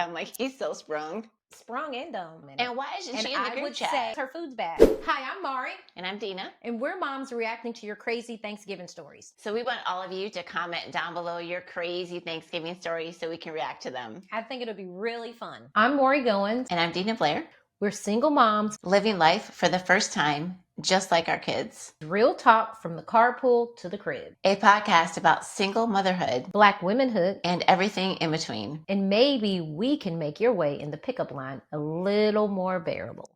I'm like, he's so sprung. Sprung and dumb. And why isn't she in the group chat? Say her food's bad. Hi, I'm Mauri. And I'm Dina. And we're moms reacting to your crazy Thanksgiving stories. So we want all of you to comment down below your crazy Thanksgiving stories so we can react to them. I think it'll be really fun. I'm Mauri Goins. And I'm Dina Blair. We're single moms. Living life for the first time, just like our kids. Real talk from the carpool to the crib. A podcast about single motherhood, Black womanhood, and everything in between. And maybe we can make your way in the pickup line a little more bearable.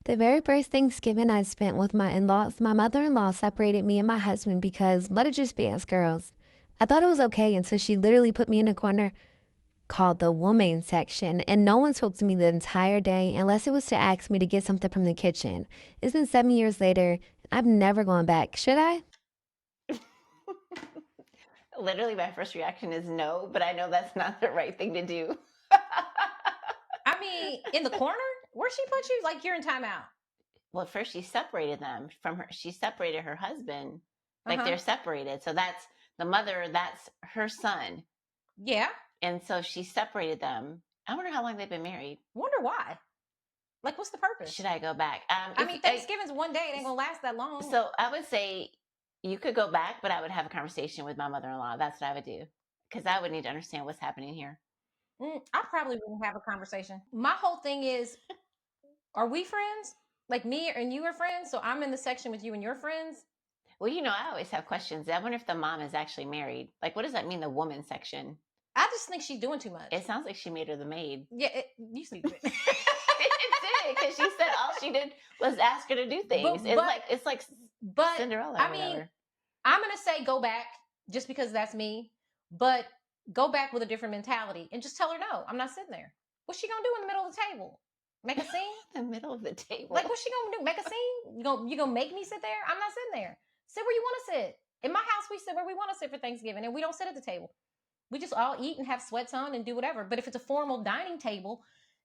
The very first Thanksgiving I spent with my in-laws, my mother-in-law separated me and my husband because let it just be us girls. I thought it was okay until she literally put me in a corner called the woman section, and no one spoke to me the entire day unless it was to ask me to get something from the kitchen. It's been 7 years later. I'm never going back. Should I? Literally, my first reaction is no, but I know that's not the right thing to do. I mean, in the corner? Where she put you? Like you're in timeout. Well, first she separated them from her. She separated her husband. Like they're separated. So that's the mother. That's her son. Yeah. And so she separated them. I wonder how long they've been married. Wonder why. Like, what's the purpose? Should I go back? I mean, Thanksgiving's one day. It ain't gonna last that long. So I would say you could go back, but I would have a conversation with my mother-in-law. That's what I would do. Because I would need to understand what's happening here. I probably wouldn't have a conversation. My whole thing is, are we friends? Like me and you are friends? So I'm in the section with you and your friends? Well, you know, I always have questions. I wonder if the mom is actually married. Like, what does that mean, the woman section? I just think she's doing too much. It sounds like she made her the maid. Yeah, you stupid. It did, because she said all she did was ask her to do things. It's like Cinderella. I mean, I'm gonna say go back just because that's me, but go back with a different mentality and just tell her no. I'm not sitting there. What's she gonna do in the middle of the table? Make a scene? The middle of the table. Like, what's she gonna do? Make a scene? You gonna make me sit there? I'm not sitting there. Sit where you want to sit. In my house, we sit where we want to sit for Thanksgiving, and we don't sit at the table. We just all eat and have sweats on and do whatever. But if it's a formal dining table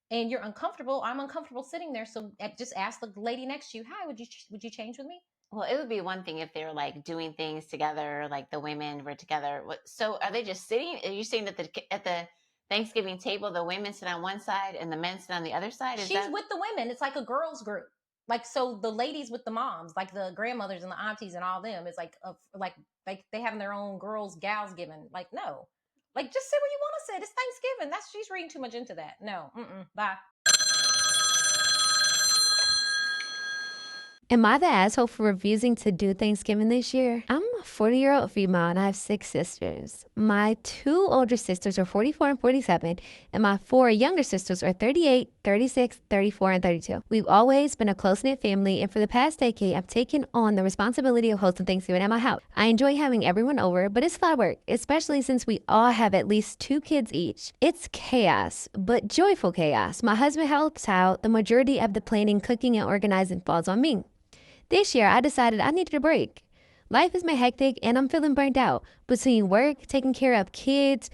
and you're uncomfortable, I'm uncomfortable sitting there. So just ask the lady next to you, hi, would you change with me? Well, it would be one thing if they were like doing things together, like the women were together. So are they just sitting? Are you saying that at the Thanksgiving table, the women sit on one side and the men sit on the other side? She's with the women. It's like a girls group. Like, so the ladies with the moms, like the grandmothers and the aunties and all them, it's like they having their own girls, gals given. Like, no. Like, just sit where you want to sit. It's Thanksgiving. She's reading too much into that. No. Bye. Am I the asshole for refusing to do Thanksgiving this year? I'm a 40-year-old female and I have 6 sisters. My 2 older sisters are 44 and 47, and my 4 younger sisters are 38, 36, 34, and 32. We've always been a close-knit family, and for the past decade, I've taken on the responsibility of hosting Thanksgiving at my house. I enjoy having everyone over, but it's a lot of work, especially since we all have at least 2 kids each. It's chaos, but joyful chaos. My husband helps out. The majority of the planning, cooking, and organizing falls on me. This year, I decided I needed a break. Life has been hectic and I'm feeling burnt out. Between work, taking care of kids,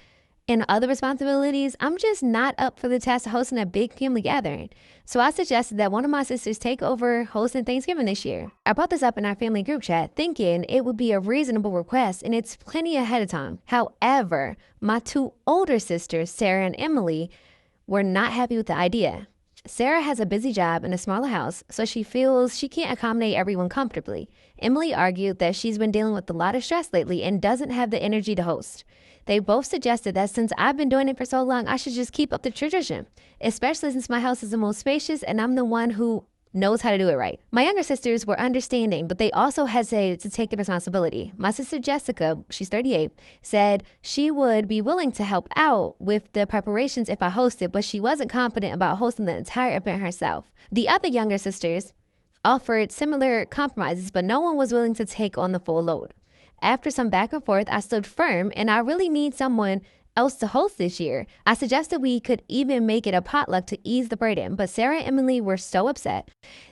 and other responsibilities, I'm just not up for the task of hosting a big family gathering. So I suggested that one of my sisters take over hosting Thanksgiving this year. I brought this up in our family group chat, thinking it would be a reasonable request and it's plenty ahead of time. However, my 2 older sisters, Sarah and Emily, were not happy with the idea. Sarah has a busy job in a smaller house, so she feels she can't accommodate everyone comfortably. Emily argued that she's been dealing with a lot of stress lately and doesn't have the energy to host. They both suggested that since I've been doing it for so long, I should just keep up the tradition, especially since my house is the most spacious and I'm the one who knows how to do it right. My younger sisters were understanding, but they also hesitated to take the responsibility. My sister Jessica, she's 38, said she would be willing to help out with the preparations if I hosted, but she wasn't confident about hosting the entire event herself. The other younger sisters offered similar compromises, but no one was willing to take on the full load. After some back and forth, I stood firm, and I really need someone else to host this year. I suggested we could even make it a potluck to ease the burden, but Sarah and Emily were so upset.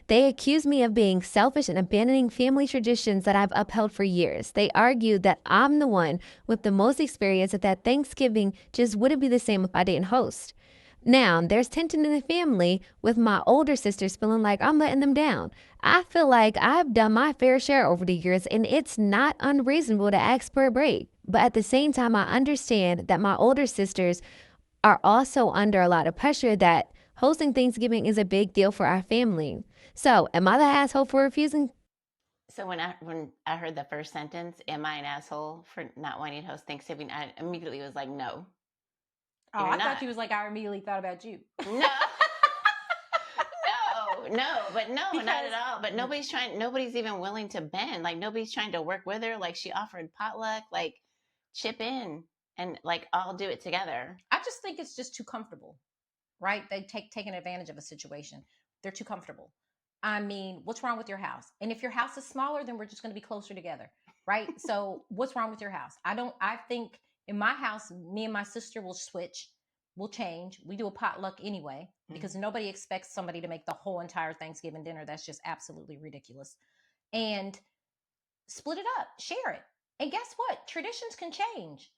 They accused me of being selfish and abandoning family traditions that I've upheld for years. They argued that I'm the one with the most experience and that Thanksgiving just wouldn't be the same if I didn't host. Now, there's tension in the family with my older sisters feeling like I'm letting them down. I feel like I've done my fair share over the years, and it's not unreasonable to ask for a break. But at the same time, I understand that my older sisters are also under a lot of pressure that hosting Thanksgiving is a big deal for our family. So, am I the asshole for refusing? So when I heard the first sentence, "Am I an asshole for not wanting to host Thanksgiving?" I immediately was like, "No, Oh, you're I not." thought you was like, I immediately thought about you. No, no, not Because- at all. But nobody's even willing to bend. Like nobody's trying to work with her. Like she offered potluck, like chip in and like all do it together. I just think it's just too comfortable, right? They taking advantage of a situation. They're too comfortable. I mean, what's wrong with your house? And if your house is smaller, then we're just going to be closer together, right? So what's wrong with your house? I think in my house, me and my sister will switch, we'll change. We do a potluck anyway, because nobody expects somebody to make the whole entire Thanksgiving dinner. That's just absolutely ridiculous. And split it up, share it. And guess what? Traditions can change.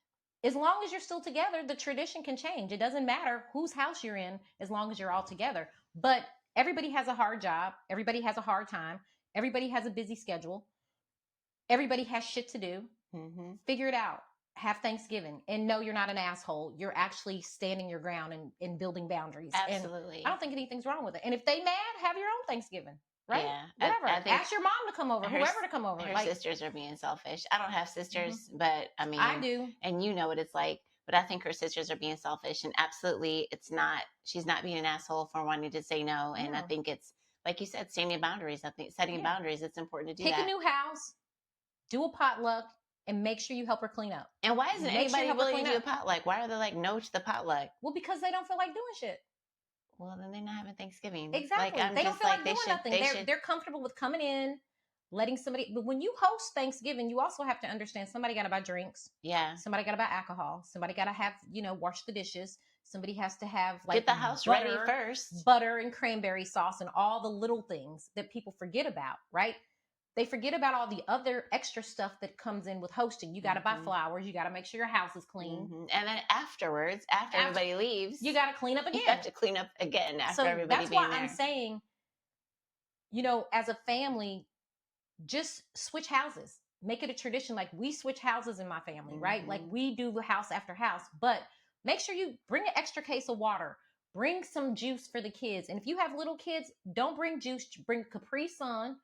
As long as you're still together, the tradition can change. It doesn't matter whose house you're in as long as you're all together. But everybody has a hard job. Everybody has a hard time. Everybody has a busy schedule. Everybody has shit to do. Mm-hmm. Figure it out. Have Thanksgiving. And no, you're not an asshole. You're actually standing your ground and building boundaries. Absolutely. And I don't think anything's wrong with it. And if they mad, have your own Thanksgiving. Right? Yeah, Whatever. I think ask your mom to come over, whoever to come over. Her Like, sisters are being selfish. I don't have sisters, but I mean, I do. and you know what it's like. But I think her sisters are being selfish, and absolutely, it's not. She's not being an asshole for wanting to say no. And I No. think it's like you said, standing boundaries. I think setting boundaries. It's important to do Pick that. a new house, do a potluck, and make sure you help her clean up. And why isn't Make sure you anybody help her willing to clean do a up. potluck? Why are they like no to the potluck? Well, because they don't feel like doing shit. Well, then they're not having Thanksgiving. Exactly. Like, I'm they don't just feel like like they doing should. nothing. They should. They're comfortable with coming in, letting somebody. But when you host Thanksgiving, you also have to understand somebody got to buy drinks. Yeah. Somebody got to buy alcohol. Somebody got to have, wash the dishes. Somebody has to have like Get the house ready first. butter and cranberry sauce and all the little things that people forget about, right? They forget about all the other extra stuff that comes in with hosting. You got to buy flowers. You got to make sure your house is clean. And then afterwards, after everybody leaves, you got to clean up again. You have to clean up again after everybody that's being why there. I'm saying, as a family, just switch houses. Make it a tradition. Like we switch houses in my family, right? Like we do house after house, but make sure you bring an extra case of water. Bring some juice for the kids. And if you have little kids, don't bring juice. Bring Capri Sun,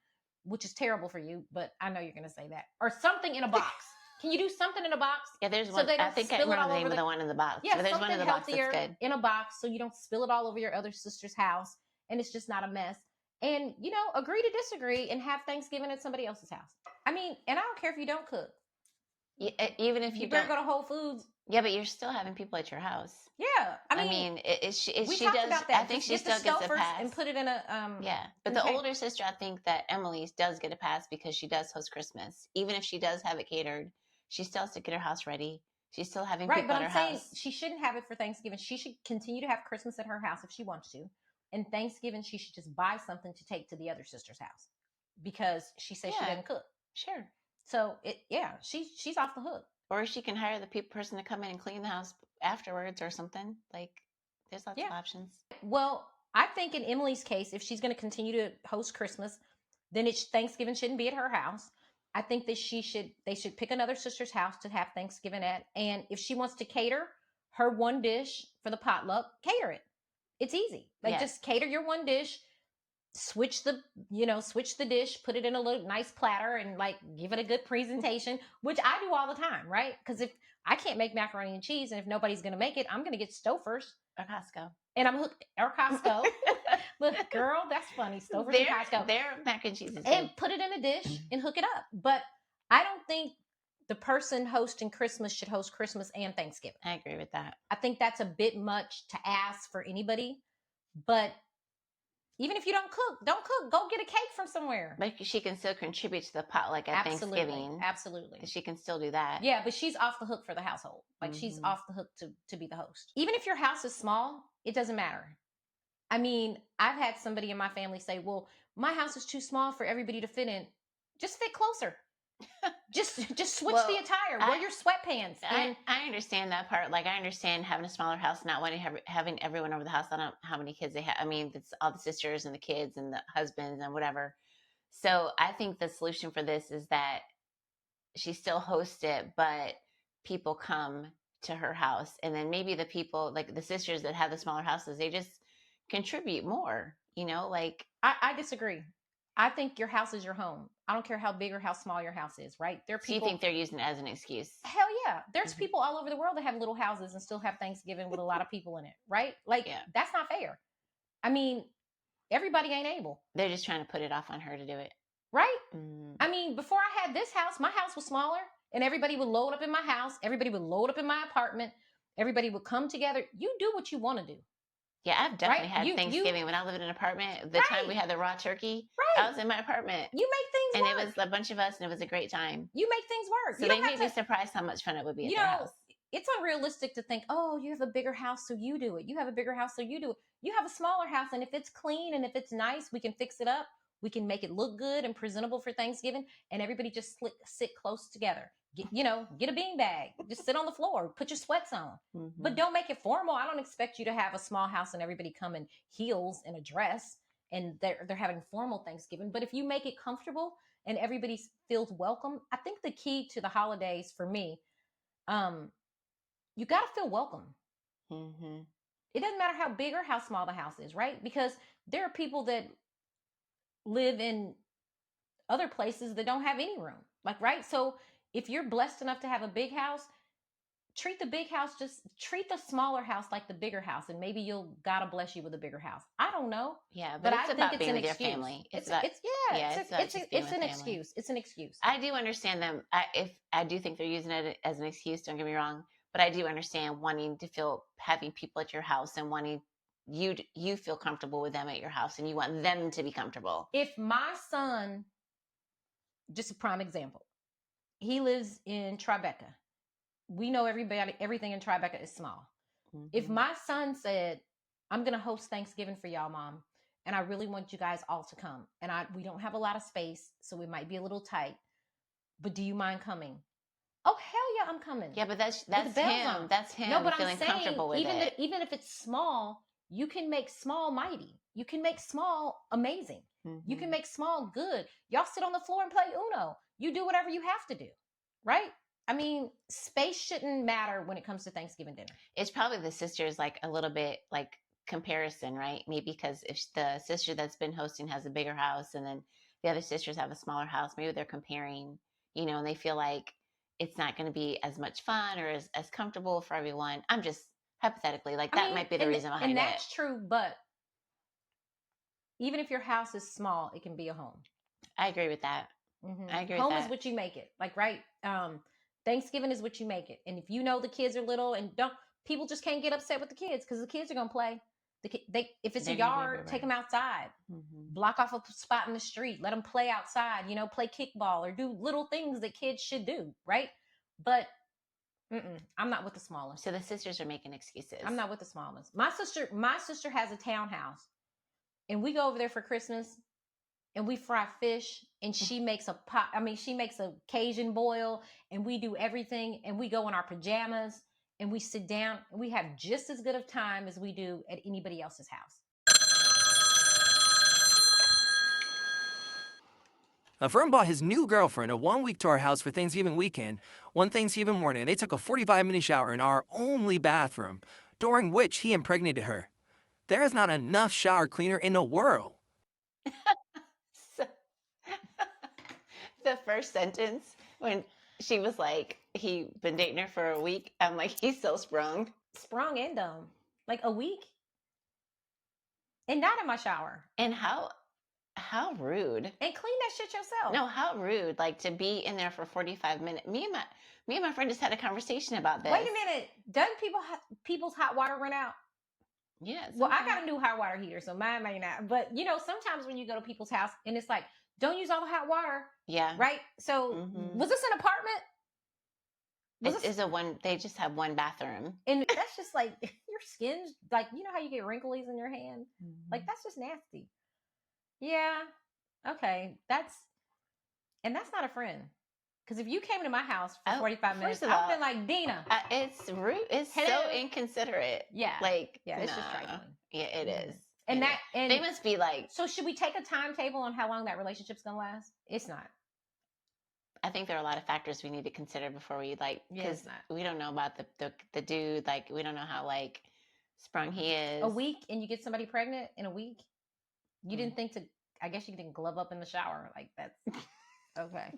which is terrible for you, but I know you're going to say that. Or something in a box. Can you do something in a box? Yeah, there's so one. They don't I think I spill it remember all the name over of the one in the box. Yeah, but there's something one in the box that's healthier good. in a box so you don't spill it all over your other sister's house and it's just not a mess. And, agree to disagree and have Thanksgiving at somebody else's house. I mean, and I don't care if you don't cook. Even if you don't better go to Whole Foods. Yeah, but you're still having people at your house. Yeah, I mean, she we does. About that. I think Just she still gets a pass and put it in a. Yeah, but the older sister, I think that Emily does get a pass because she does host Christmas. Even if she does have it catered, she still has to get her house ready. She's still having people at her house. Right, but I'm saying she shouldn't have it for Thanksgiving. She should continue to have Christmas at her house if she wants to, and Thanksgiving she should just buy something to take to the other sister's house because she says she doesn't cook. Sure. So she's off the hook. Or she can hire the person to come in and clean the house afterwards or something. Like, there's lots of options. Well, I think in Emily's case, if she's going to continue to host Christmas, then Thanksgiving shouldn't be at her house. I think that they should pick another sister's house to have Thanksgiving at. And if she wants to cater her one dish for the potluck, cater it. It's easy. Like just cater your one dish. Switch the dish, put it in a little nice platter and like give it a good presentation, which I do all the time, right? Because if I can't make macaroni and cheese and if nobody's going to make it, I'm going to get Stouffer's or Costco. And I'm hooked, or Costco. Look, girl, that's funny. Stouffer's and Costco. Their mac and cheese is and good. Put it in a dish and hook it up. But I don't think the person hosting Christmas should host Christmas and Thanksgiving. I agree with that. I think that's a bit much to ask for anybody, but even if you don't cook, go get a cake from somewhere. But she can still contribute to the potluck at Thanksgiving. Absolutely. She can still do that. Yeah, but she's off the hook for the household. Like she's off the hook to be the host. Even if your house is small, it doesn't matter. I mean, I've had somebody in my family say, well, my house is too small for everybody to fit in. Just fit closer. Just switch Well, the attire. Wear your sweatpants. And I understand that part. Like, I understand having a smaller house, not wanting having everyone over the house. I don't know how many kids they have. I mean, it's all the sisters and the kids and the husbands and whatever. So I think the solution for this is that she still hosts it, but people come to her house, and then maybe the people, like the sisters that have the smaller houses, they just contribute more. Like, I disagree. I think your house is your home. I don't care how big or how small your house is, right? There are so you people. think they're using it as an excuse? Hell yeah. There's people all over the world that have little houses and still have Thanksgiving with a lot of people in it, right? Like, that's not fair. I mean, everybody ain't able. They're just trying to put it off on her to do it. Right? I mean, before I had this house, my house was smaller and everybody would load up in my house. Everybody would load up in my apartment. Everybody would come together. You do what you want to do. Yeah, I've definitely had Thanksgiving when I lived in an apartment. The time we had the raw turkey, I was in my apartment. You make things work. And it was a bunch of us, and it was a great time. You make things work. So they may be surprised how much fun it would be at their house. It's unrealistic to think, oh, you have a bigger house, so you do it. You have a bigger house, so you do it. You have a smaller house, and if it's clean and if it's nice, we can fix it up. We can make it look good and presentable for Thanksgiving, and everybody just sit close together. Get a bean bag. Just sit on the floor. Put your sweats on. But don't make it formal. I don't expect you to have a small house and everybody come in heels and a dress and they're having formal Thanksgiving. But if you make it comfortable and everybody feels welcome, I think the key to the holidays for me, you got to feel welcome. It doesn't matter how big or how small the house is, right? Because there are people that live in other places that don't have any room. Like, right? So if you're blessed enough to have a big house, treat the big house, just treat the smaller house like the bigger house, and maybe God will bless you with a bigger house. I don't know. Yeah, but it's about being with your family. It's an excuse. It's an excuse. I do understand them. I do think they're using it as an excuse. Don't get me wrong, but I do understand wanting to having people at your house and wanting you feel comfortable with them at your house, and you want them to be comfortable. If my son, just a prime example, he lives in Tribeca. We know everything in Tribeca is small. If my son said, I'm going to host Thanksgiving for y'all, Mom, and I really want you guys all to come, and we don't have a lot of space, so it might be a little tight, but do you mind coming? Oh, hell yeah, I'm coming. Yeah, but that's him. That's him feeling comfortable with it. Even if it's small, you can make small mighty. You can make small amazing. You can make small good. Y'all sit on the floor and play Uno. You do whatever you have to do, right? I mean, space shouldn't matter when it comes to Thanksgiving dinner. It's probably the sisters, like a little bit like comparison, right? Maybe because if the sister that's been hosting has a bigger house and then the other sisters have a smaller house, maybe they're comparing, and they feel like it's not going to be as much fun or as comfortable for everyone. I'm just hypothetically, like, that might be the reason behind it. And that's true, but even if your house is small, it can be a home. I agree with that. I agree with that. Home is what you make it. Like, right? Thanksgiving is what you make it. And if the kids are little and people just can't get upset with the kids because the kids are going to play. If it's a yard, take them outside. Block off a spot in the street. Let them play outside, play kickball or do little things that kids should do, right? But I'm not with the smallest. So the sisters are making excuses. I'm not with the smallest. My sister has a townhouse, and we go over there for Christmas, and we fry fish, and she makes she makes a Cajun boil, and we do everything, and we go in our pajamas, and we sit down, and we have just as good of time as we do at anybody else's house. A friend brought his new girlfriend a 1 week to our house for Thanksgiving weekend. One Thanksgiving morning, they took a 45-minute shower in our only bathroom, during which he impregnated her. There is not enough shower cleaner in the world. The first sentence, when she was like, he been dating her for a week, I'm like, he's so sprung. Sprung and dumb. Like a week? And not in my shower. And how rude. And clean that shit yourself. No, how rude. Like, to be in there for 45 minutes. Me and my friend just had a conversation about this. Wait a minute. Doesn't people's hot water run out? Yes. Well, I got a new hot water heater, so mine may not. But, sometimes when you go to people's house and it's like, don't use all the hot water. Yeah. Right? So, was this an apartment? They just have one bathroom. And that's just like, your skin's like, how you get wrinkles in your hand? Like, that's just nasty. Yeah. Okay. That's not a friend. Because if you came to my house for Oh, 45 minutes, first of I've all, been like, Dina. It's rude. It's Hello? so inconsiderate. Yeah. Like, Yeah, it's just nah. trifling. Yeah, it Mhm. is. And It that is. and They must be like, so should we take a timetable on how long that relationship's gonna last? It's not. I think there are a lot of factors we need to consider before we like, Yeah, because it's not. we don't know about the dude. Like, we don't know how like sprung he is. A week and you get somebody pregnant in a week? You didn't think to, I guess you didn't glove up in the shower. Like, that's okay.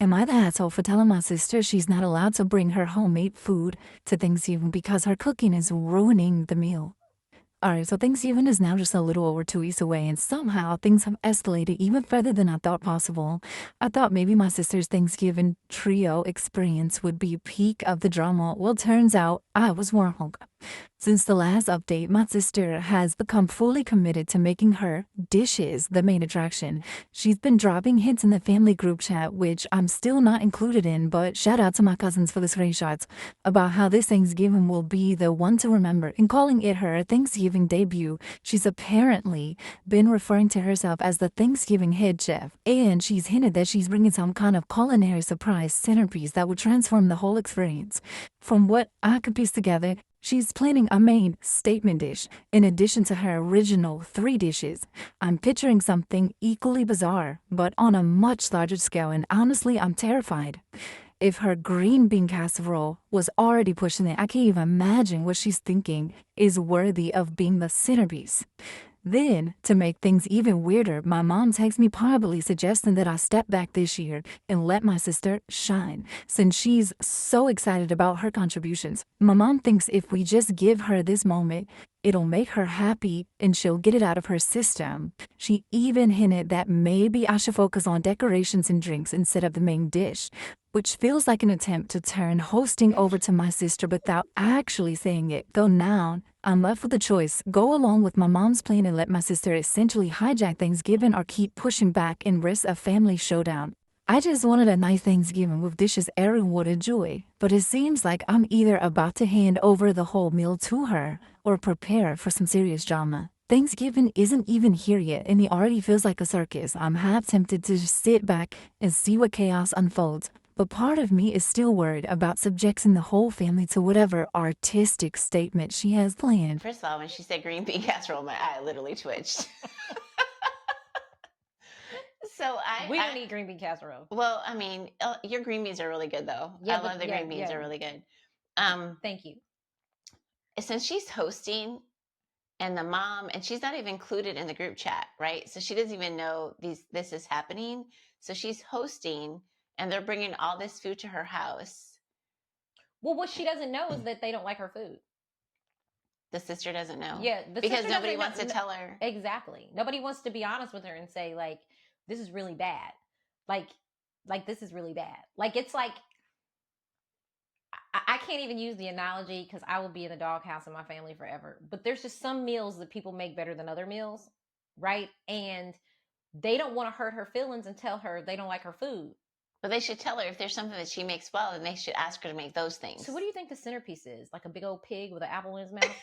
Am I the asshole for telling my sister she's not allowed to bring her homemade food to Thanksgiving because her cooking is ruining the meal? Alright, so Thanksgiving is now just a little over 2 weeks away, and somehow things have escalated even further than I thought possible. I thought maybe my sister's Thanksgiving trio experience would be peak of the drama. Well, turns out I was wrong. Since the last update, my sister has become fully committed to making her dishes the main attraction. She's been dropping hints in the family group chat, which I'm still not included in, but shout out to my cousins for the screenshots, about how this Thanksgiving will be the one to remember, and calling it her Thanksgiving debut. She's apparently been referring to herself as the Thanksgiving head chef, and she's hinted that she's bringing some kind of culinary surprise centerpiece that will transform the whole experience. From what I could piece together, she's planning a main statement dish in addition to her original 3 dishes. I'm picturing something equally bizarre, but on a much larger scale, and honestly, I'm terrified. If her green bean casserole was already pushing it, I can't even imagine what she's thinking is worthy of being the centerpiece. Then, to make things even weirder, my mom texts me privately suggesting that I step back this year and let my sister shine, since she's so excited about her contributions. My mom thinks if we just give her this moment, it'll make her happy and she'll get it out of her system. She even hinted that maybe I should focus on decorations and drinks instead of the main dish, which feels like an attempt to turn hosting over to my sister without actually saying it. Though now, I'm left with a choice: go along with my mom's plan and let my sister essentially hijack Thanksgiving, or keep pushing back and risk a family showdown. I just wanted a nice Thanksgiving with dishes everyone would enjoy, but it seems like I'm either about to hand over the whole meal to her or prepare for some serious drama. Thanksgiving isn't even here yet, and it already feels like a circus. I'm half tempted to just sit back and see what chaos unfolds, but part of me is still worried about subjecting the whole family to whatever artistic statement she has planned. First of all, when she said green bean casserole, my eye literally twitched. So We don't eat green bean casserole. Well, I mean, your green beans are really good though. Yeah, I love the green beans; are really good. Thank you. Since she's hosting, and the mom, and she's not even included in the group chat, right? So she doesn't even know this is happening. So she's hosting, and they're bringing all this food to her house. Well, what she doesn't know is that they don't like her food. The sister doesn't know. Yeah, because nobody wants to tell her. Exactly. Nobody wants to be honest with her and say, like, this is really bad. Like this is really bad. Like, it's like, I can't even use the analogy because I will be in the doghouse in my family forever. But there's just some meals that people make better than other meals, right? And they don't want to hurt her feelings and tell her they don't like her food. But they should tell her if there's something that she makes well, then they should ask her to make those things. So what do you think the centerpiece is? Like a big old pig with an apple in his mouth?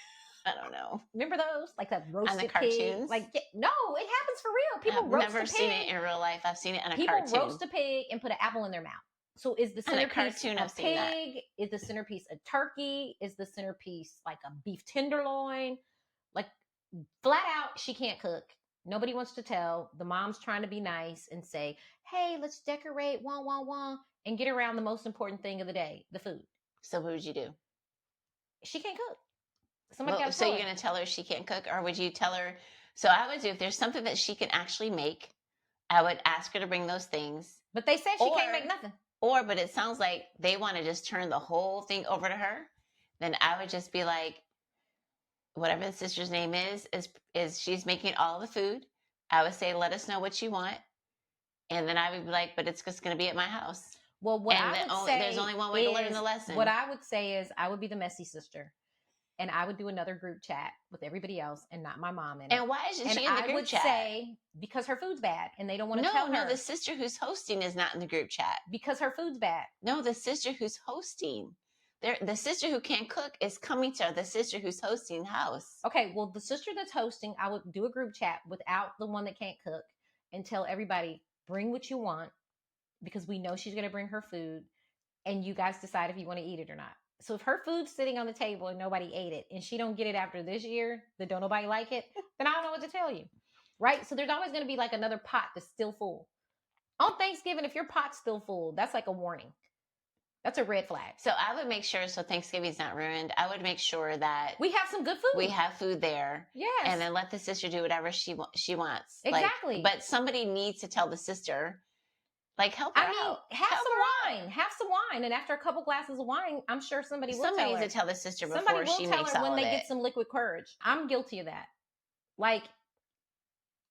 I don't know. Remember those? Like that roasted on the cartoons? pig? Like, no, it happens for real. People I've roast a pig. never seen it in real life. I've seen it on a People cartoon. roast a pig and put an apple in their mouth. So is the On a centerpiece cartoon, a I've seen that. pig? Is the centerpiece a turkey? Is the centerpiece like a beef tenderloin? Like, flat out, she can't cook. Nobody wants to tell. The mom's trying to be nice and say, hey, let's decorate, wah, wah, wah, and get around the most important thing of the day, the food. So what would you do? She can't cook. Somebody got to So you're going to tell her she can't cook, or would you tell her? So I would do, if there's something that she can actually make, I would ask her to bring those things. But they said she can't make nothing. But it sounds like they want to just turn the whole thing over to her. Then I would just be like, whatever the sister's name is she's making all the food. I would say, let us know what you want. And then I would be like, but it's just going to be at my house. Well, there's only one way to learn the lesson. What I would say is I would be the messy sister. And I would do another group chat with everybody else and not my mom in it. And why isn't she in the group chat? And I would say, because her food's bad and they don't want to tell her. No, the sister who's hosting is not in the group chat. Because her food's bad. No, the sister who's hosting. The sister who can't cook is coming to the sister who's hosting the house. Okay, well, the sister that's hosting, I would do a group chat without the one that can't cook. and tell everybody, bring what you want, because we know she's going to bring her food, and you guys decide if you want to eat it or not. So if her food's sitting on the table and nobody ate it, and she don't get it after this year, that don't nobody like it, then I don't know what to tell you, right? So there's always going to be like another pot that's still full. On Thanksgiving, if your pot's still full, that's like a warning. That's a red flag. So I would make sure, so Thanksgiving's not ruined, I would make sure that We have some good food. we have food there. Yes. And then let the sister do whatever she wants. Exactly. But somebody needs to tell the sister, like, help her out. Have Help some her wine. out. Have some wine. And after a couple glasses of wine, I'm sure somebody will Somebody tell her. needs to tell the sister Somebody before will she tell makes her all when of they it. get some liquid courage. I'm guilty of that. Like,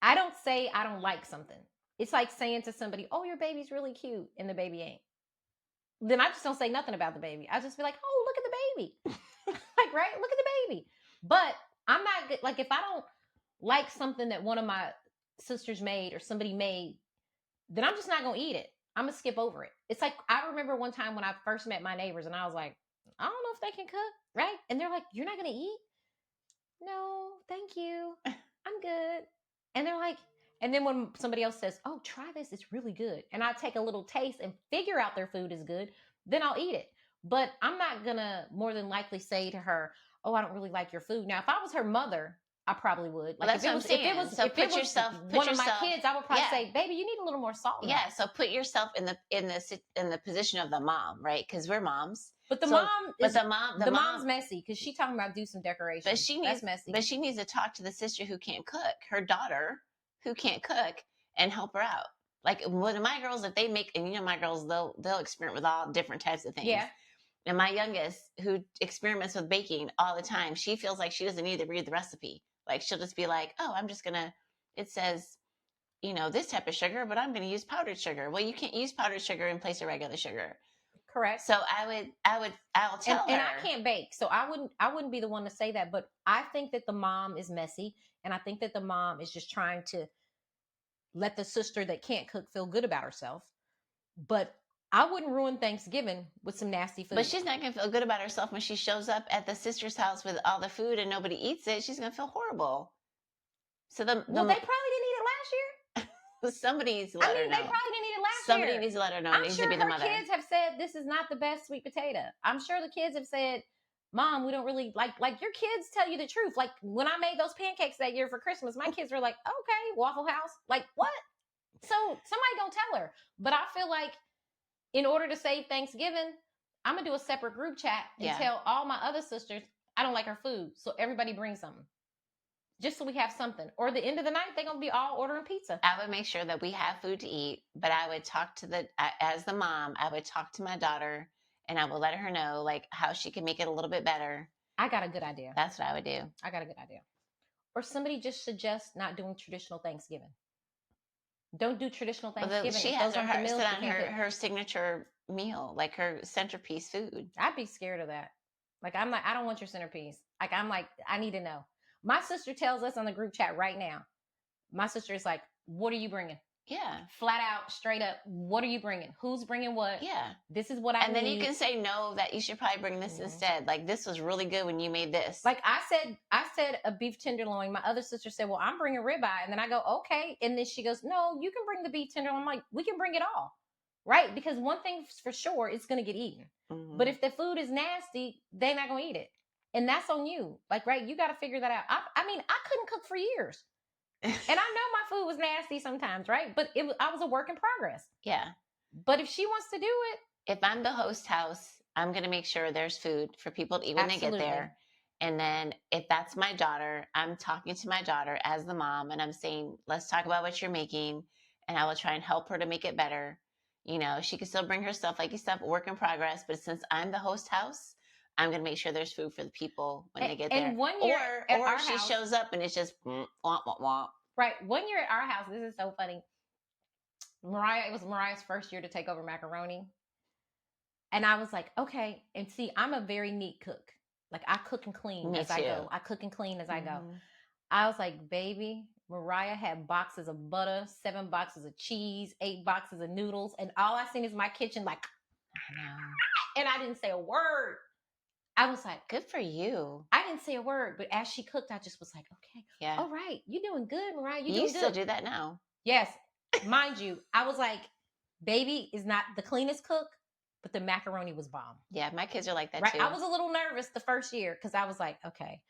I don't say I don't like something. It's like saying to somebody, oh, your baby's really cute, and the baby ain't. Then I just don't say nothing about the baby. I just be like, oh, look at the baby. Like, right? Look at the baby. But I'm not good. Like, if I don't like something that one of my sisters made or somebody made, then I'm just not going to eat it. I'm going to skip over it. It's like, I remember one time when I first met my neighbors, and I was like, I don't know if they can cook, right? And they're like, you're not going to eat? No, thank you. I'm good. And they're like, and then when somebody else says, oh, try this, it's really good, and I take a little taste and figure out their food is good, then I'll eat it. But I'm not going to more than likely say to her, oh, I don't really like your food. Now, if I was her mother, I probably would. Well, that's what I'm saying. So put yourself, one of my kids, I would probably say, baby, you need a little more salt. Yeah. So put yourself in the position of the mom, right? Because we're moms. But the mom's messy because she talking about do some decorations. But that's messy. But she needs to talk to the sister who can't cook, her daughter who can't cook, and help her out. Like one of my girls, if they make, and you know my girls, they'll experiment with all different types of things. Yeah. And my youngest, who experiments with baking all the time, she feels like she doesn't need to read the recipe. Like she'll just be like, oh, I'm just gonna. It says, you know, this type of sugar, but I'm gonna use powdered sugar. Well, you can't use powdered sugar in place of regular sugar. Correct. So I'll tell her. And I can't bake, so I wouldn't be the one to say that. But I think that the mom is messy, and I think that the mom is just trying to let the sister that can't cook feel good about herself. But I wouldn't ruin Thanksgiving with some nasty food. But she's not gonna feel good about herself when she shows up at the sister's house with all the food and nobody eats it. She's gonna feel horrible. So they probably didn't eat it last year. Somebody needs to let her know. They probably didn't eat it last year. Somebody needs to let her know. It needs to be the mother. I'm sure her kids have said this is not the best sweet potato. I'm sure the kids have said, Mom, we don't really like your kids tell you the truth. Like when I made those pancakes that year for Christmas, my kids were like, okay, Waffle House. Like what? So somebody gonna tell her. But I feel like in order to save Thanksgiving, I'm gonna do a separate group chat and tell all my other sisters I don't like her food. So everybody bring something. Just so we have something. Or the end of the night, they're going to be all ordering pizza. I would make sure that we have food to eat, but I would talk to as the mom, I would talk to my daughter and I would let her know like how she can make it a little bit better. I got a good idea. That's what I would do. I got a good idea. Or somebody just suggests not doing traditional Thanksgiving. Don't do traditional Thanksgiving. She has her signature meal, like her centerpiece food. I'd be scared of that. Like, I'm like, I don't want your centerpiece. Like, I'm like, I need to know. My sister tells us on the group chat right now. My sister is like, what are you bringing? Yeah. Flat out, straight up, what are you bringing? Who's bringing what? Yeah. This is what I need. And then you can say, no, that you should probably bring this instead. Like, this was really good when you made this. Like I said a beef tenderloin. My other sister said, well, I'm bringing ribeye. And then I go, okay. And then she goes, no, you can bring the beef tenderloin. I'm like, we can bring it all. Right? Because one thing for sure, it's going to get eaten. Mm-hmm. But if the food is nasty, they're not going to eat it. And that's on you. Like, right, you got to figure that out. I mean, I couldn't cook for years. And I know my food was nasty sometimes, right? But I was a work in progress. Yeah. But if she wants to do it. If I'm the host house, I'm going to make sure there's food for people to eat when they get there. And then if that's my daughter, I'm talking to my daughter as the mom and I'm saying, let's talk about what you're making. And I will try and help her to make it better. You know, she can still bring her stuff, like you said, work in progress. But since I'm the host house, I'm going to make sure there's food for the people when they get there. And 1 year or she shows up and it's just womp, womp, womp. Right. 1 year at our house, this is so funny. It was Mariah's first year to take over macaroni. And I was like, okay. And see, I'm a very neat cook. Like I cook and clean as I go. I cook and clean as I go. I was like, baby, Mariah had boxes of butter, 7 boxes of cheese, 8 boxes of noodles. And all I seen is my kitchen like, and I didn't say a word. I was like, good for you. I didn't say a word, but as she cooked, I just was like, okay. Yeah. All right. You're doing good, Mariah. You still do that now. Yes. Mind you, I was like, baby is not the cleanest cook, but the macaroni was bomb. Yeah, my kids are like that Right? too. I was a little nervous the first year because I was like, okay,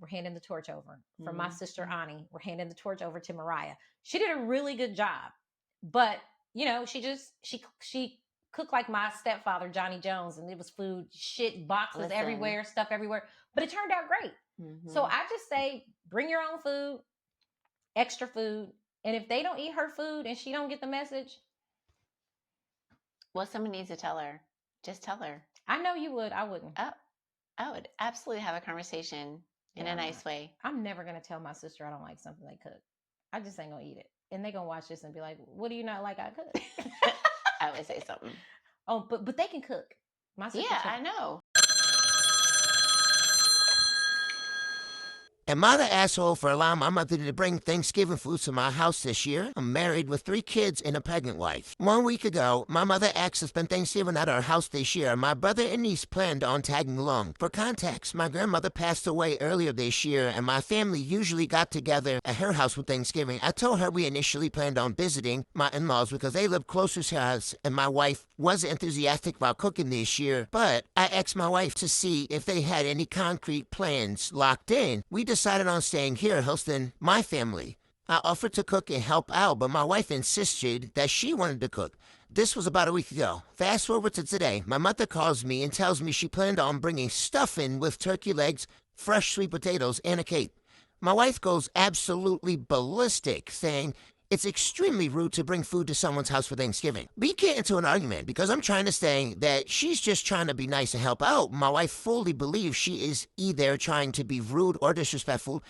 we're handing the torch over from my sister Ani. We're handing the torch over to Mariah. She did a really good job, but you know, she cooked like my stepfather Johnny Jones, and it was food, shit, boxes everywhere, stuff everywhere. But it turned out great. So I just say, bring your own food, extra food, and if they don't eat her food and she don't get the message, well, someone needs to tell her. Just tell her. I know you would. I wouldn't. Oh, I would absolutely have a conversation in a nice way. I'm never gonna tell my sister I don't like something they cook. I just ain't gonna eat it, and they gonna watch this and be like, "What do you not like I cook?" I would say something. Oh, but they can cook. My sister I know. Am I the asshole for allowing my mother to bring Thanksgiving food to my house this year? I'm married with 3 kids and a pregnant wife. 1 week ago, my mother asked to spend Thanksgiving at our house this year. My brother and niece planned on tagging along. For context, my grandmother passed away earlier this year, and my family usually got together at her house for Thanksgiving. I told her we initially planned on visiting my in-laws because they live closer to us, and my wife wasn't enthusiastic about cooking this year. But I asked my wife to see if they had any concrete plans locked in. We decided on staying here hosting my family. I offered to cook and help out, but my wife insisted that she wanted to cook. This was about a week ago. Fast forward to today. My mother calls me and tells me she planned on bringing stuffing with turkey legs, fresh sweet potatoes, and a cake. My wife goes absolutely ballistic, saying it's extremely rude to bring food to someone's house for Thanksgiving. We get into an argument because I'm trying to say that she's just trying to be nice and help out. My wife fully believes she is either trying to be rude or disrespectful,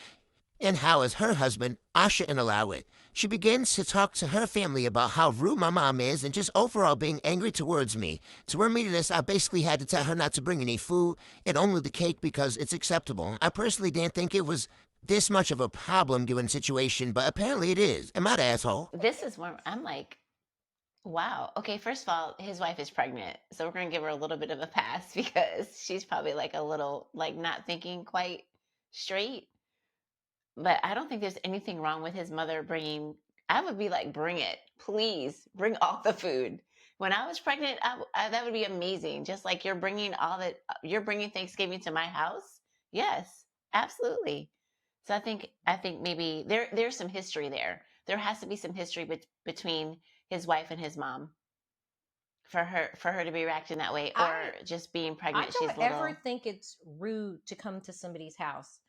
and how, as her husband, I shouldn't allow it. She begins to talk to her family about how rude my mom is and just overall being angry towards me. To remedy this, I basically had to tell her not to bring any food and only the cake because it's acceptable. I personally didn't think it was this much of a problem given the situation, but apparently it is. Am I the asshole? This is where I'm like, wow. Okay, first of all, his wife is pregnant. So we're going to give her a little bit of a pass because she's probably like a little, like not thinking quite straight. But I don't think there's anything wrong with his mother bringing, I would be like, bring it. Please bring all the food. When I was pregnant, that would be amazing. Just like you're bringing you're bringing Thanksgiving to my house. Yes, absolutely. So I think maybe there's some history there. There has to be some history between his wife and his mom for her to be reacting that way, or just being pregnant. I don't ever think it's rude to come to somebody's house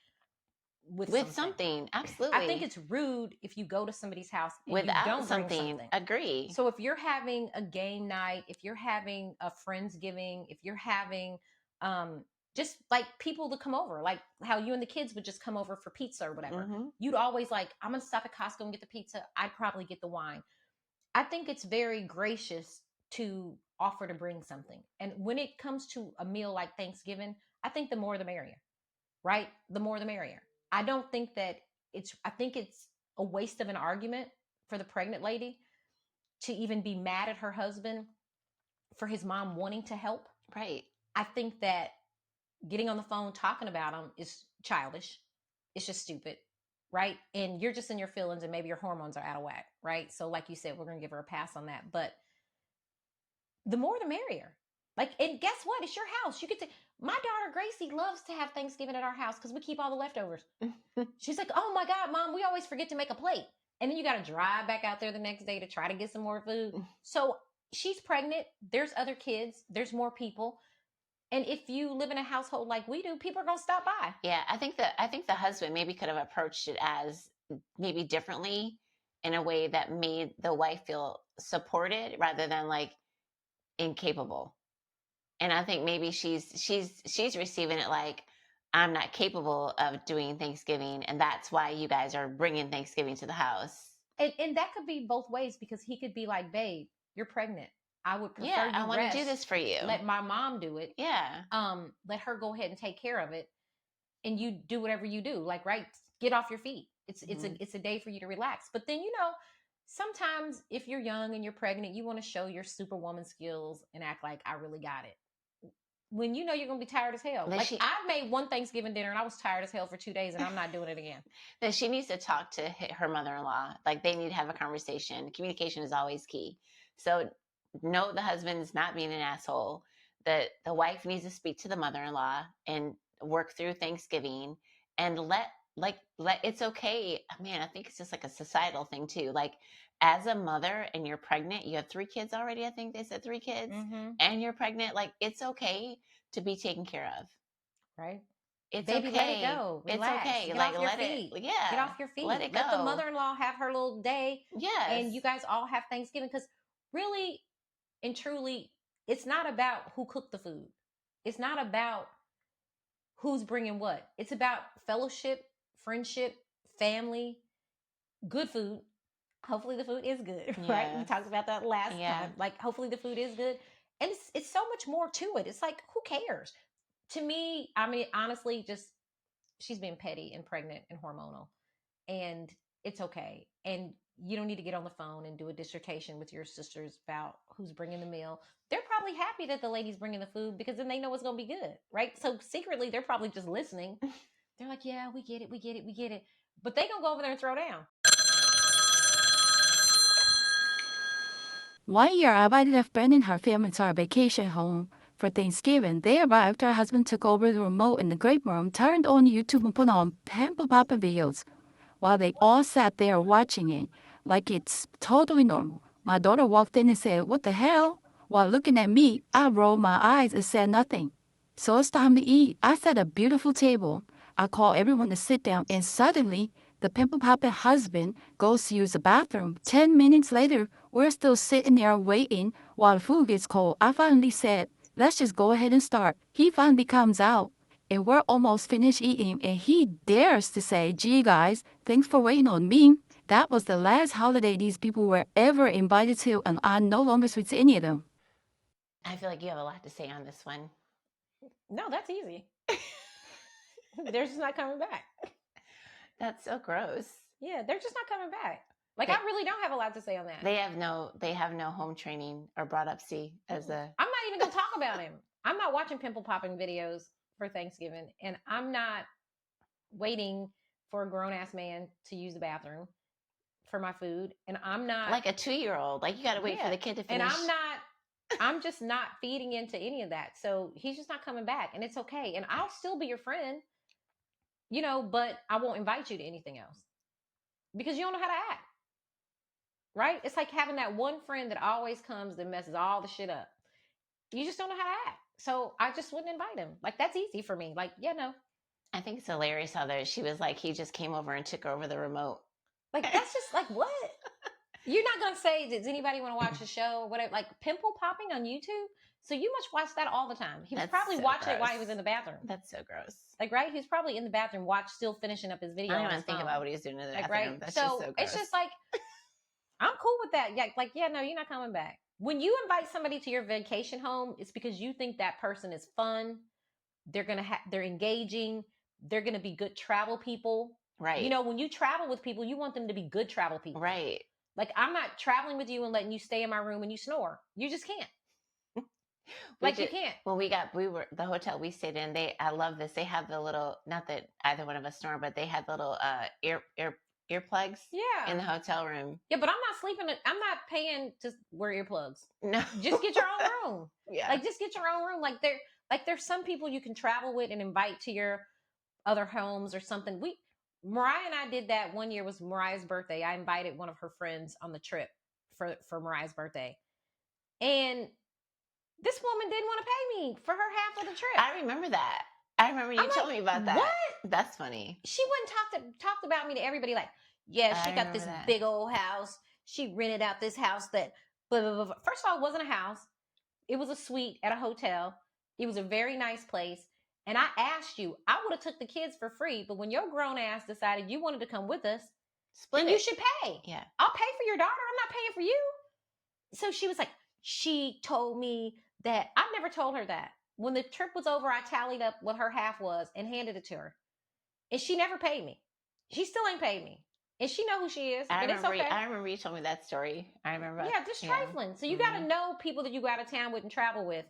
with something. Absolutely. I think it's rude if you go to somebody's house and without you don't something. Bring something. Agree. So if you're having a game night, if you're having a Friendsgiving, if you're having just like people to come over, like how you and the kids would just come over for pizza or whatever. You'd always like, I'm going to stop at Costco and get the pizza. I'd probably get the wine. I think it's very gracious to offer to bring something. And when it comes to a meal like Thanksgiving, I think the more the merrier, right? The more the merrier. I don't think that I think it's a waste of an argument for the pregnant lady to even be mad at her husband for his mom wanting to help. Right. I think that getting on the phone talking about him is childish. It's just stupid, right? And you're just in your feelings and maybe your hormones are out of whack, right? So like you said, we're going to give her a pass on that. But the more the merrier. Like, and guess what? It's your house. You get to. My daughter Gracie loves to have Thanksgiving at our house because we keep all the leftovers. She's like, oh my God, Mom, we always forget to make a plate. And then you got to drive back out there the next day to try to get some more food. So she's pregnant. There's other kids. There's more people. And if you live in a household like we do, people are going to stop by. Yeah, I think the husband maybe could have approached it as maybe differently in a way that made the wife feel supported rather than like incapable. And I think maybe she's receiving it like, I'm not capable of doing Thanksgiving, and that's why you guys are bringing Thanksgiving to the house. And that could be both ways, because he could be like, babe, you're pregnant. I would prefer you I want to do this for you. Let my mom do it. Yeah. Let her go ahead and take care of it, and you do whatever you do. Like, right, get off your feet. It's a day for you to relax. But then, sometimes if you're young and you're pregnant, you want to show your superwoman skills and act like I really got it. when you know you're gonna be tired as hell. Like I made one Thanksgiving dinner and I was tired as hell for 2 days, and I'm not doing it again. that she needs to talk to her mother-in-law. Like they need to have a conversation. Communication is always key. So no, the husband's not being an asshole. The wife needs to speak to the mother-in-law and work through Thanksgiving and let it's okay. Man, I think it's just like a societal thing too. Like as a mother and you're pregnant, you have 3 kids already. I think they said 3 kids, and you're pregnant. Like it's okay to be taken care of. Right. It's Baby, okay. let it go. Relax. It's okay. Get like off your let feet. it. Yeah. Get off your feet. Let it Let go. the mother-in-law have her little day. Yes. And you guys all have Thanksgiving, because really and truly, it's not about who cooked the food. It's not about who's bringing what. It's about fellowship, friendship, family, good food. Hopefully the food is good, right? We talked about that last time. Like hopefully the food is good. And it's so much more to it. It's like, who cares? To me, I mean, honestly, just she's been petty and pregnant and hormonal, and it's okay. And you don't need to get on the phone and do a dissertation with your sisters about who's bringing the meal. They're probably happy that the lady's bringing the food, because then they know it's going to be good, right? So secretly, they're probably just listening. They're like, yeah, we get it, we get it, we get it. But they going to go over there and throw down. One year, Abby left Brenda and her family to our vacation home for Thanksgiving. They arrived, her husband took over the remote in the great room, turned on YouTube and put on Pamper Papa videos while they all sat there watching it like it's totally normal. My daughter walked in and said, "What the hell?" While looking at me, I rolled my eyes and said nothing. So it's time to eat. I set a beautiful table. I call everyone to sit down, and suddenly the pimple popping husband goes to use the bathroom. 10 minutes later, we're still sitting there waiting while the food gets cold. I finally said, "Let's just go ahead and start." He finally comes out, and we're almost finished eating, and he dares to say, "Gee, guys, thanks for waiting on me." That was the last holiday these people were ever invited to, and I no longer speak to any of them. I feel like you have a lot to say on this one. No, that's easy. They're just not coming back. That's so gross. Yeah, they're just not coming back. Like, I really don't have a lot to say on that. They have no home training or brought up C as a. I'm not even gonna talk about him. I'm not watching pimple popping videos for Thanksgiving, and I'm not waiting for a grown ass man to use the bathroom for my food, and I'm not like a 2-year-old. Like you got to wait for the kid to finish. And I'm just not feeding into any of that. So he's just not coming back, and it's okay. And I'll still be your friend, you know, but I won't invite you to anything else because you don't know how to act. Right? It's like having that one friend that always comes that messes all the shit up. You just don't know how to act. So I just wouldn't invite him. Like, that's easy for me. Like, yeah, no. I think it's hilarious how she was like, he just came over and took over the remote. Like, that's just like, what? You're not going to say, does anybody want to watch a show or whatever? Like, pimple popping on YouTube? So you must watch that all the time. He was probably watching it while he was in the bathroom. That's so gross. Like, right? He's probably in the bathroom, still finishing up his video. I don't even think about what he's doing in the bathroom. Right? That's so just so gross. It's just like, I'm cool with that. Yeah, like, yeah, no, you're not coming back. When you invite somebody to your vacation home, it's because you think that person is fun. They're engaging. They're gonna be good travel people. Right. You know, when you travel with people, you want them to be good travel people. Right. Like, I'm not traveling with you and letting you stay in my room and you snore. You just can't. You can't. When the hotel we stayed in, I love this. They have the little, not that either one of us snore, but they had little earplugs in the hotel room. Yeah, but I'm not sleeping. I'm not paying to wear earplugs. No. Just get your own room. Yeah. Like, just get your own room. Like there's some people you can travel with and invite to your other homes or something. Mariah and I did that one year. Was Mariah's birthday. I invited one of her friends on the trip for Mariah's birthday. And this woman didn't want to pay me for her half of the trip. I remember that. I remember you told me about that. What? That's funny. She wouldn't talked about me to everybody like, yeah, she got this big old house. She rented out this house that blah, blah, blah. First of all, it wasn't a house. It was a suite at a hotel. It was a very nice place. And I asked you, I would have took the kids for free, but when your grown ass decided you wanted to come with us, then you should pay. Yeah. I'll pay for your daughter. I'm not paying for you. So she was like, she told me that. I never told her that. When the trip was over, I tallied up what her half was and handed it to her. And she never paid me. She still ain't paid me. And she know who she is. I remember you told me that story. I remember. Yeah, just trifling. So you got to know people that you go out of town with and travel with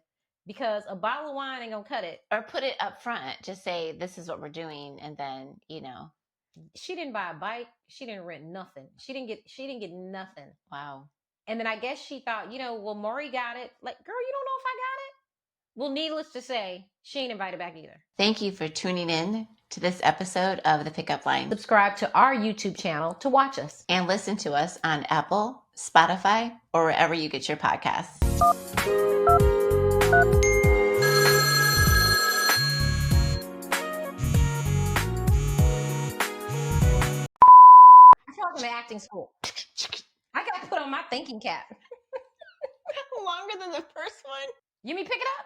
because a bottle of wine ain't gonna cut it. Or put it up front. Just say, this is what we're doing. And then, you know. She didn't buy a bike. She didn't rent nothing. She didn't get nothing. Wow. And then I guess she thought, well, Mauri got it. Like, girl, you don't know if I got it? Well, needless to say, she ain't invited back either. Thank you for tuning in to this episode of The Pickup Line. Subscribe to our YouTube channel to watch us. And listen to us on Apple, Spotify, or wherever you get your podcasts. I feel like I'm in acting school. I gotta put on my thinking cap. Longer than the first one. You mean pick it up?